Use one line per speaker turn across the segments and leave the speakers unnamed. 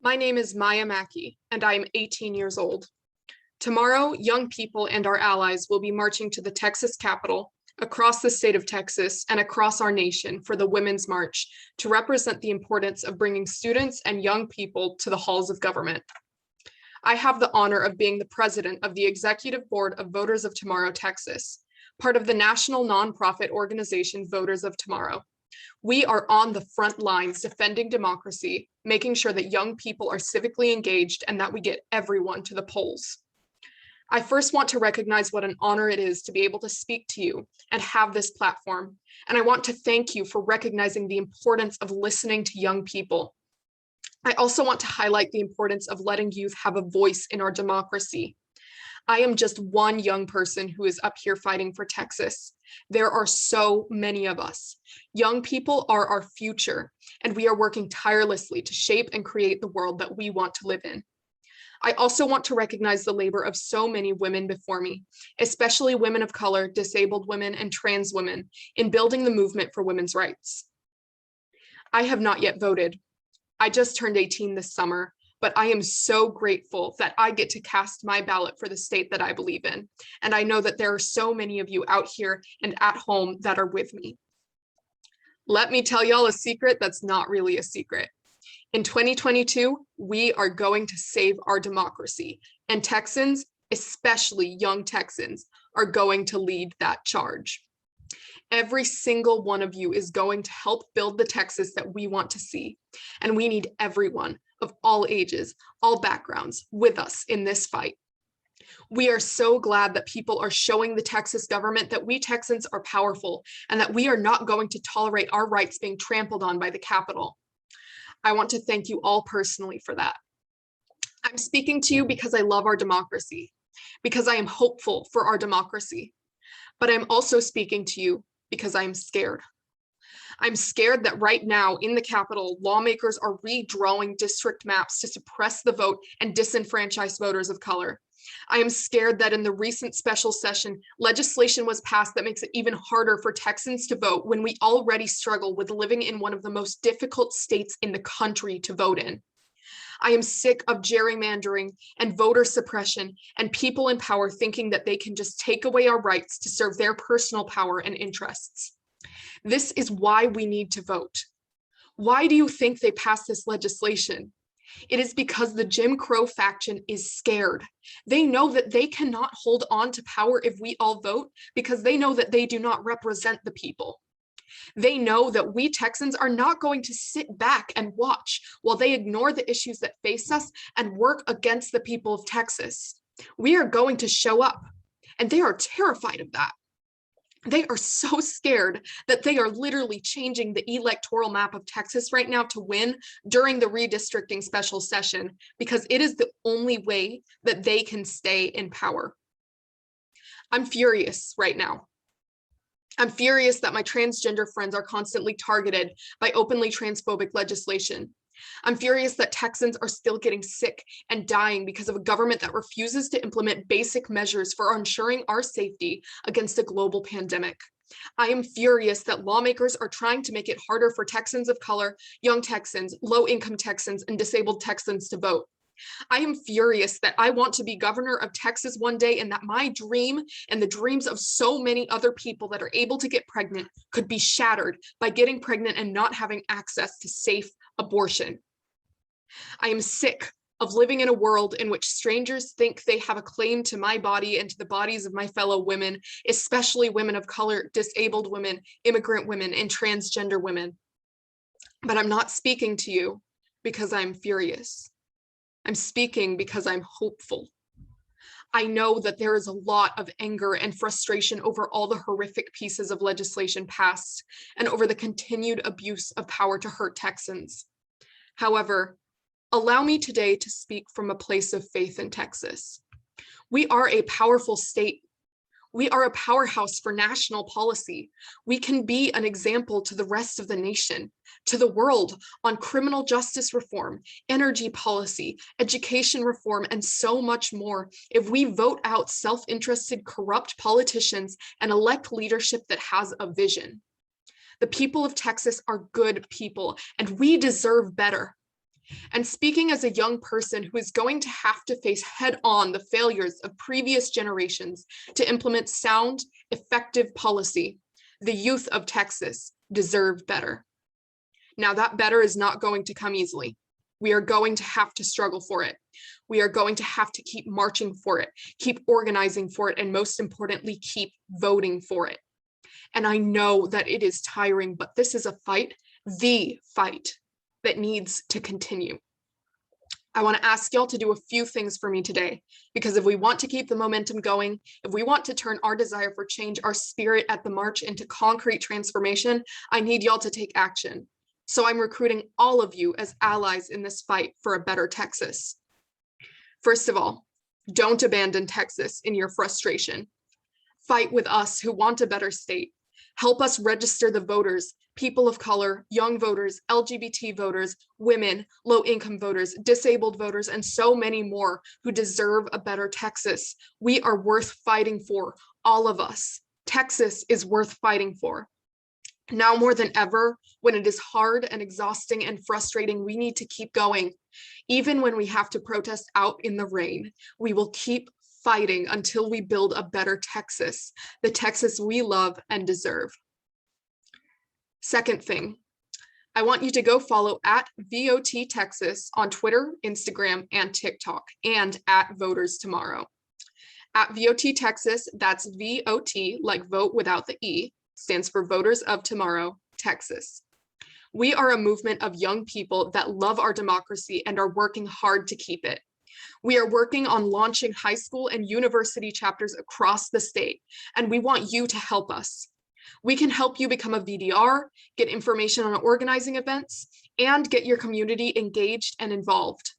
My name is Maya Mackey, and I am 18 years old. Tomorrow, young people and our allies will be marching to the Texas Capitol, across the state of Texas, and across our nation for the Women's March to represent the importance of bringing students and young people to the halls of government. I have the honor of being the president of the Executive Board of Voters of Tomorrow, Texas, part of the national nonprofit organization Voters of Tomorrow. We are on the front lines defending democracy, making sure that young people are civically engaged and that we get everyone to the polls. I first want to recognize what an honor it is to be able to speak to you and have this platform. And I want to thank you for recognizing the importance of listening to young people. I also want to highlight the importance of letting youth have a voice in our democracy. I am just one young person who is up here fighting for Texas. There are so many of us. Young people are our future, and we are working tirelessly to shape and create the world that we want to live in. I also want to recognize the labor of so many women before me, especially women of color, disabled women, and trans women, in building the movement for women's rights. I have not yet voted. I just turned 18 this summer, but I am so grateful that I get to cast my ballot for the state that I believe in. And I know that there are so many of you out here and at home that are with me. Let me tell y'all a secret that's not really a secret. In 2022, we are going to save our democracy, and Texans, especially young Texans, are going to lead that charge. Every single one of you is going to help build the Texas that we want to see, and we need everyone of all ages, all backgrounds, with us in this fight. We are so glad that people are showing the Texas government that we Texans are powerful and that we are not going to tolerate our rights being trampled on by the Capitol. I want to thank you all personally for that. I'm speaking to you because I love our democracy, because I am hopeful for our democracy, but I'm also speaking to you because I'm scared. I'm scared that right now in the Capitol, lawmakers are redrawing district maps to suppress the vote and disenfranchise voters of color. I am scared that in the recent special session, legislation was passed that makes it even harder for Texans to vote when we already struggle with living in one of the most difficult states in the country to vote in. I am sick of gerrymandering and voter suppression and people in power thinking that they can just take away our rights to serve their personal power and interests. This is why we need to vote. Why do you think they passed this legislation? It is because the Jim Crow faction is scared. They know that they cannot hold on to power if we all vote because they know that they do not represent the people. They know that we Texans are not going to sit back and watch while they ignore the issues that face us and work against the people of Texas. We are going to show up, and they are terrified of that. They are so scared that they are literally changing the electoral map of Texas right now to win during the redistricting special session because it is the only way that they can stay in power. I'm furious right now. I'm furious that my transgender friends are constantly targeted by openly transphobic legislation. I'm furious that Texans are still getting sick and dying because of a government that refuses to implement basic measures for ensuring our safety against a global pandemic. I am furious that lawmakers are trying to make it harder for Texans of color, young Texans, low-income Texans, and disabled Texans to vote. I am furious that I want to be governor of Texas one day and that my dream and the dreams of so many other people that are able to get pregnant could be shattered by getting pregnant and not having access to safe abortion. I am sick of living in a world in which strangers think they have a claim to my body and to the bodies of my fellow women, especially women of color, disabled women, immigrant women, and transgender women. But I'm not speaking to you because I'm furious. I'm speaking because I'm hopeful. I know that there is a lot of anger and frustration over all the horrific pieces of legislation passed and over the continued abuse of power to hurt Texans. However, allow me today to speak from a place of faith in Texas. We are a powerful state. We are a powerhouse for national policy. We can be an example to the rest of the nation, to the world on criminal justice reform, energy policy, education reform, and so much more if we vote out self-interested, corrupt politicians and elect leadership that has a vision. The people of Texas are good people, and we deserve better. And speaking as a young person who is going to have to face head-on the failures of previous generations to implement sound, effective policy, the youth of Texas deserve better. Now, that better is not going to come easily. We are going to have to struggle for it. We are going to have to keep marching for it, keep organizing for it, and most importantly, keep voting for it. And I know that it is tiring, but this is a fight, the fight that needs to continue. I want to ask y'all to do a few things for me today, because if we want to keep the momentum going, if we want to turn our desire for change, our spirit at the march into concrete transformation, I need y'all to take action. So I'm recruiting all of you as allies in this fight for a better Texas. First of all, don't abandon Texas in your frustration. Fight with us who want a better state. Help us register the voters, people of color, young voters, LGBT voters, women, low-income voters, disabled voters, and so many more who deserve a better Texas. We are worth fighting for, all of us. Texas is worth fighting for. Now more than ever, when it is hard and exhausting and frustrating, we need to keep going. Even when we have to protest out in the rain, we will keep fighting until we build a better Texas, the Texas we love and deserve. Second thing, I want you to go follow at VOT Texas on Twitter, Instagram, and TikTok, and at Voters Tomorrow. At VOT Texas, that's VOT, like vote without the E, stands for Voters of Tomorrow, Texas. We are a movement of young people that love our democracy and are working hard to keep it. We are working on launching high school and university chapters across the state, and we want you to help us. We can help you become a VDR, get information on organizing events, and get your community engaged and involved.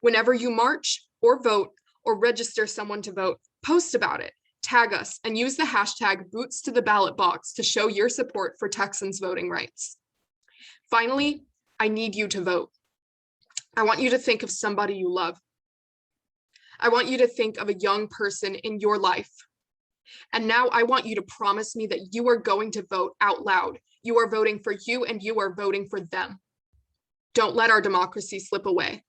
Whenever you march or vote or register someone to vote, post about it, tag us, and use the hashtag Boots to the Ballot Box to show your support for Texans' voting rights. Finally, I need you to vote. I want you to think of somebody you love. I want you to think of a young person in your life. And now I want you to promise me that you are going to vote out loud. You are voting for you and you are voting for them. Don't let our democracy slip away.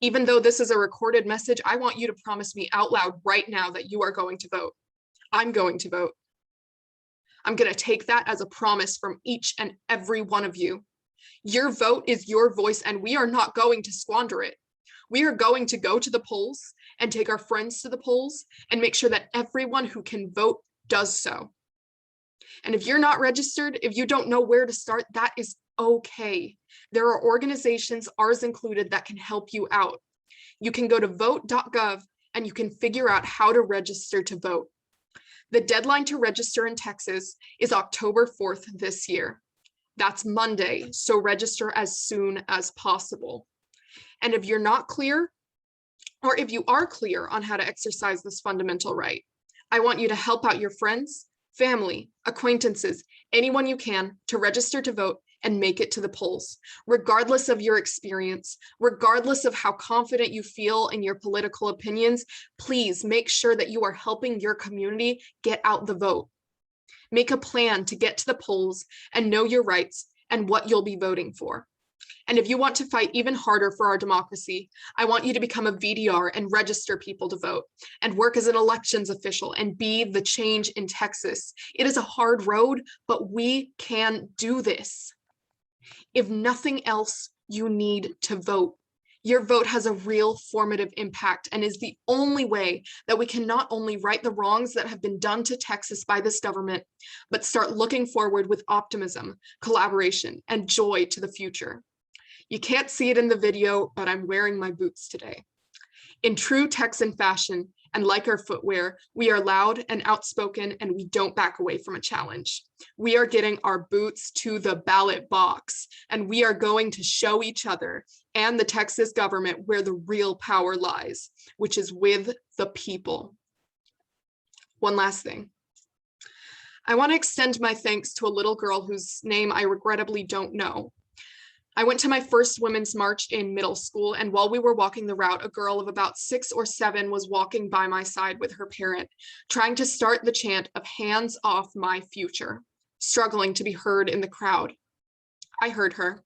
Even though this is a recorded message, I want you to promise me out loud right now that you are going to vote. I'm going to vote. I'm going to take that as a promise from each and every one of you. Your vote is your voice, and we are not going to squander it. We are going to go to the polls and take our friends to the polls and make sure that everyone who can vote does so. And if you're not registered, if you don't know where to start, that is okay. There are organizations, ours included, that can help you out. You can go to vote.gov and you can figure out how to register to vote. The deadline to register in Texas is October 4th this year. That's Monday, so register as soon as possible. And if you're not clear, or if you are clear on how to exercise this fundamental right, I want you to help out your friends, family, acquaintances, anyone you can to register to vote and make it to the polls. Regardless of your experience, regardless of how confident you feel in your political opinions, please make sure that you are helping your community get out the vote. Make a plan to get to the polls and know your rights and what you'll be voting for. And if you want to fight even harder for our democracy, I want you to become a VDR and register people to vote and work as an elections official and be the change in Texas. It is a hard road, but we can do this. If nothing else, you need to vote. Your vote has a real formative impact and is the only way that we can not only right the wrongs that have been done to Texas by this government, but start looking forward with optimism, collaboration, and joy to the future. You can't see it in the video, but I'm wearing my boots today. In true Texan fashion, and like our footwear, we are loud and outspoken, and we don't back away from a challenge. We are getting our boots to the ballot box, and we are going to show each other and the Texas government where the real power lies, which is with the people. One last thing. I want to extend my thanks to a little girl whose name I regrettably don't know. I went to my first women's march in middle school, and while we were walking the route, a girl of about 6 or 7 was walking by my side with her parent, trying to start the chant of "Hands off my future," struggling to be heard in the crowd. I heard her,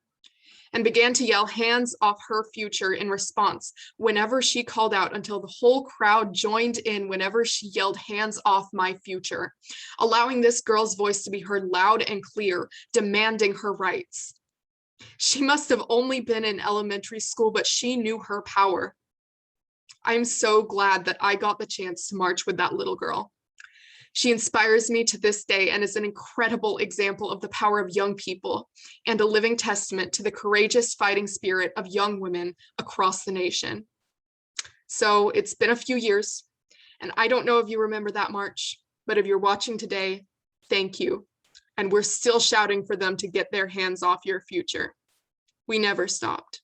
and began to yell hands off her future in response whenever she called out, until the whole crowd joined in whenever she yelled hands off my future, allowing this girl's voice to be heard loud and clear, demanding her rights. She must have only been in elementary school, but she knew her power. I'm so glad that I got the chance to march with that little girl. She inspires me to this day and is an incredible example of the power of young people and a living testament to the courageous fighting spirit of young women across the nation. So it's been a few years, and I don't know if you remember that march, but if you're watching today, thank you. And we're still shouting for them to get their hands off your future. We never stopped.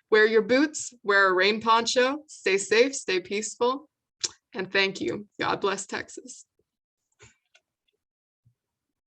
Wear your boots, wear a rain poncho, stay safe, stay peaceful, and thank you. God bless Texas.